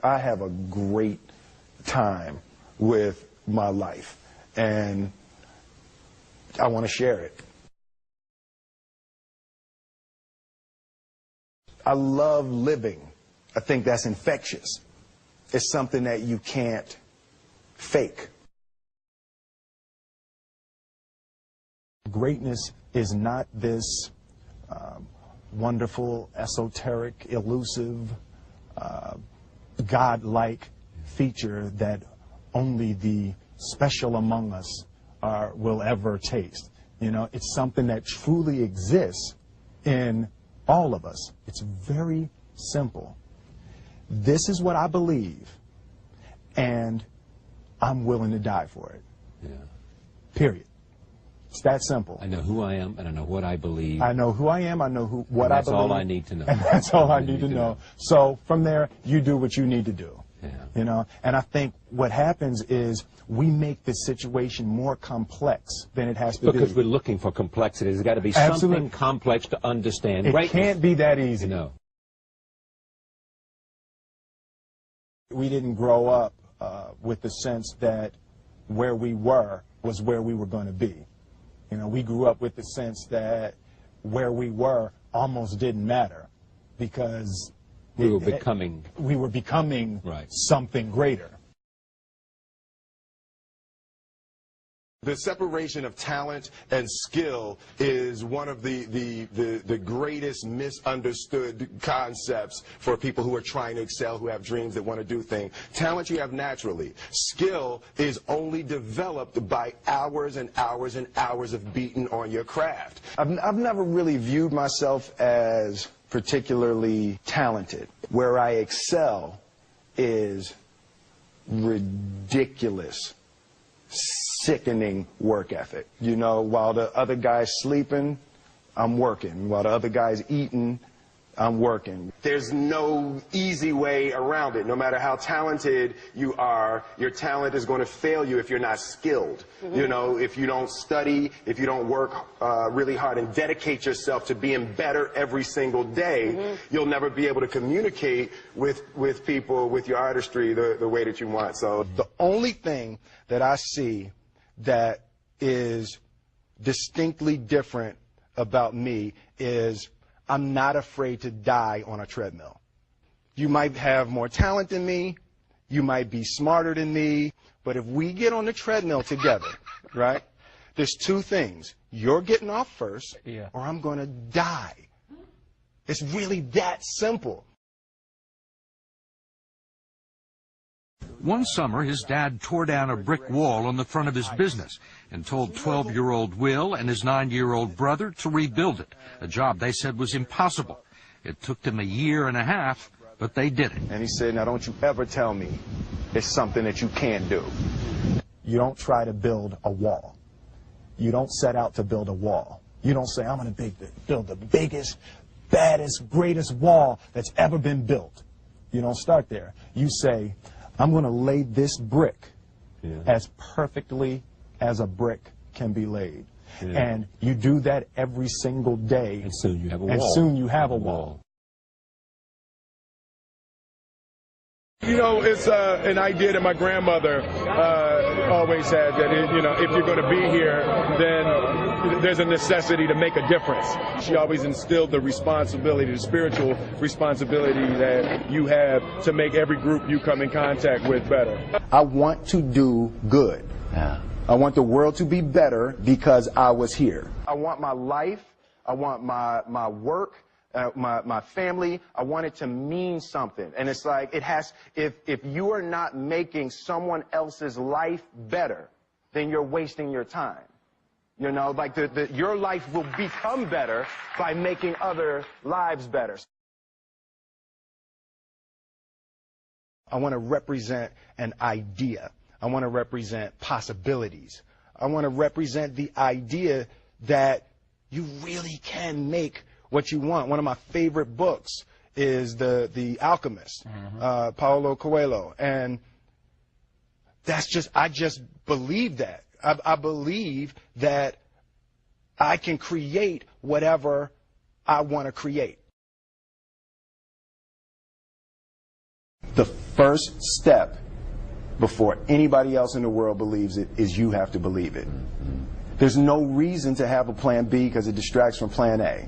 I have a great time with my life, and I want to share it. I love living. I think that's infectious. It's something that you can't fake. Greatness is not this wonderful, esoteric, elusive, God-like feature that only the special among us will ever taste. You know, it's something that truly exists in all of us. It's very simple. This is what I believe, and I'm willing to die for it. Yeah. Period. It's that simple. I know who I am, and I know what I believe. I know who I am, I know what I believe. That's all I need to know. And that's all I need to know. So from there, you do what you need to do. Yeah. You know, and I think what happens is we make the situation more complex than it has to be. Because we're looking for complexity. There's got to be something complex to understand. It can't be that easy. No. We didn't grow up with the sense that where we were was where we were going to be. You know, we grew up with the sense that where we were almost didn't matter because we were becoming right. Something greater. The separation of talent and skill is one of the greatest misunderstood concepts for people who are trying to excel, who have dreams that want to do things. Talent you have naturally. Skill is only developed by hours and hours and hours of beating on your craft. I've never really viewed myself as particularly talented. Where I excel is ridiculous, sickening work ethic. You know, while the other guy's sleeping, I'm working. While the other guy's eating, I'm working. There's no easy way around it. No matter how talented you are, your talent is going to fail you if you're not skilled. Mm-hmm. You know, if you don't study, if you don't work really hard and dedicate yourself to being better every single day, mm-hmm. you'll never be able to communicate with people, with your artistry, the way that you want. So the only thing that I see that is distinctly different about me is I'm not afraid to die on a treadmill. You might have more talent than me, you might be smarter than me, but if we get on the treadmill together, right, there's two things. You're getting off first, or I'm going to die. It's really that simple. One summer, his dad tore down a brick wall on the front of his business and told 12-year-old Will and his 9-year-old brother to rebuild it, a job they said was impossible. It took them 1.5 years, but they did it. And he said, now don't you ever tell me it's something that you can't do. You don't try to build a wall. You don't set out to build a wall. You don't say, I'm going to build the biggest, baddest, greatest wall that's ever been built. You don't start there. You say, I'm going to lay this brick as perfectly as a brick can be laid. Yeah. And you do that every single day. And soon you have a wall. And soon you have a wall. You know, it's an idea that my grandmother always had, that, you know, if you're going to be here, then there's a necessity to make a difference. She always instilled the responsibility, the spiritual responsibility that you have to make every group you come in contact with better. I want to do good. Yeah. I want the world to be better because I was here. I want my life, I want my work, my family, I want it to mean something. And it's like, it has, if you are not making someone else's life better, then you're wasting your time. You know, like your life will become better by making other lives better. I want to represent an idea. I want to represent possibilities. I want to represent the idea that you really can make what you want. One of my favorite books is The Alchemist, Paulo Coelho. And that's just, I just believe that. I believe that I can create whatever I want to create. The first step before anybody else in the world believes it is you have to believe it. There's no reason to have a plan B because it distracts from plan A.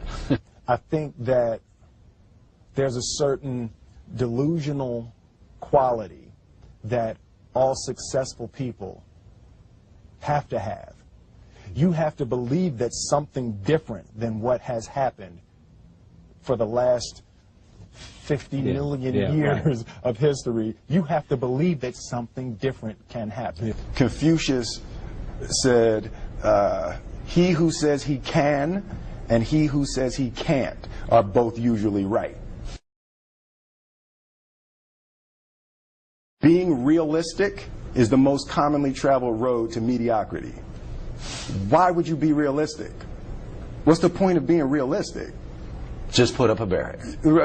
I think that there's a certain delusional quality that all successful people have to have. You have to believe that something different than what has happened for the last 50 million years of history. You have to believe that something different can happen. Confucius said, he who says he can and he who says he can't are both usually right. Being realistic is the most commonly traveled road to mediocrity. Why would you be realistic? What's the point of being realistic? Just put up a barrier.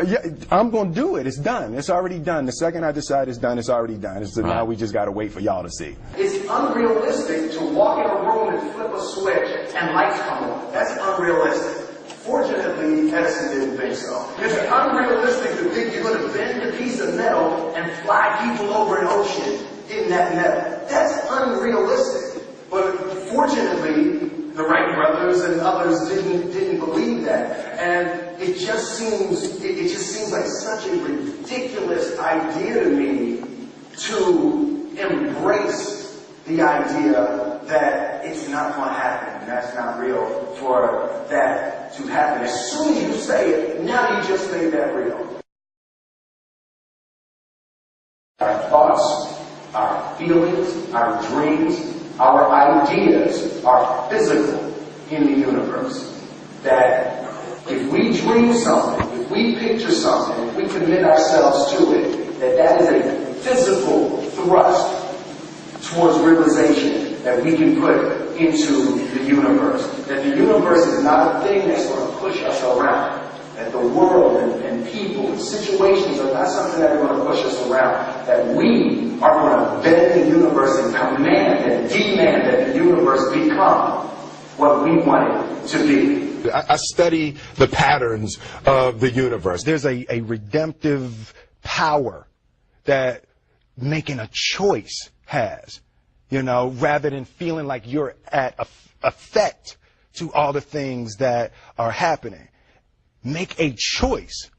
Yeah, I'm going to do it. It's done. It's already done. The second I decide it's done, it's already done. So now we just got to wait for y'all to see. It's unrealistic to walk in a room and flip a switch and lights come on. That's unrealistic. Fortunately, Edison didn't think so. It's unrealistic to think you're going to bend a piece of metal and fly people over an ocean in that metal. That's unrealistic. But fortunately, the Wright brothers and others didn't believe that, and it just seems like such a ridiculous idea to me to embrace the idea that it's not going to happen, and that's not real for that to happen. As soon as you say it, now you just made that real. Our thoughts, our feelings, our dreams, our ideas are physical in the universe. That if we dream something, if we picture something, if we commit ourselves to it, that is a physical thrust towards realization that we can put into the universe. That the universe is not a thing that's going to push us around. That the world and people and situations are not something that are going to push us around. That we are going to bend the universe and command and demand that the universe become what we want it to be. I study the patterns of the universe. There's a redemptive power that making a choice has, you know, rather than feeling like you're at effect to all the things that are happening. Make a choice.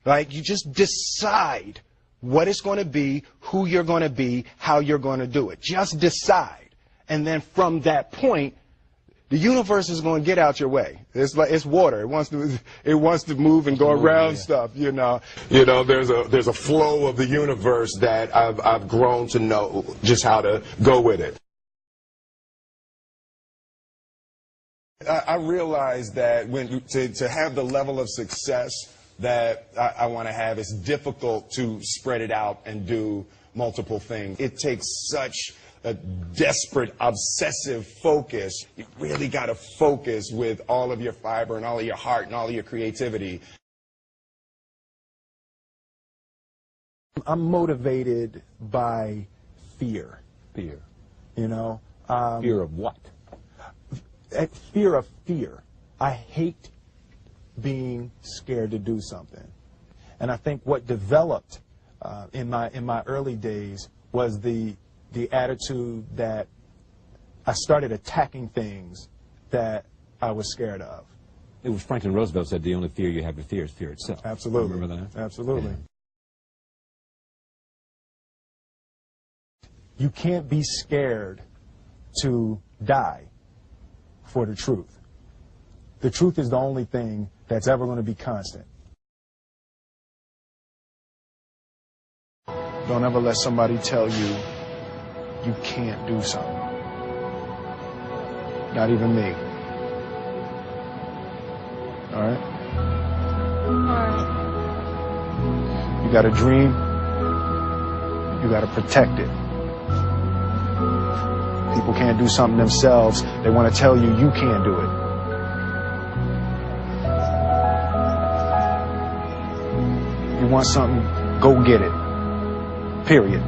Like, you just decide what it's going to be, who you're going to be, how you're going to do it. Just decide. And then from that point, the universe is going to get out your way. It's like it's water. It wants to move and go around stuff, you know. You know, there's a flow of the universe that I've grown to know just how to go with it. I realize that to have the level of success that I want to have, it's difficult to spread it out and do multiple things. It takes such a desperate, obsessive focus. You really got to focus with all of your fiber and all of your heart and all of your creativity. I'm motivated by fear. Fear. You know? Fear of what? Fear of fear. I hate being scared to do something. And I think what developed in my early days was the attitude that I started attacking things that I was scared of. It was Franklin Roosevelt said the only fear you have to fear is fear itself. Absolutely. Remember that? Absolutely. Yeah. You can't be scared to die for the truth. The truth is the only thing that's ever going to be constant. Don't ever let somebody tell you you can't do something. Not even me. All right? All right. You got a dream, you got to protect it. People can't do something themselves. They want to tell you you can't do it. You want something, go get it. Period.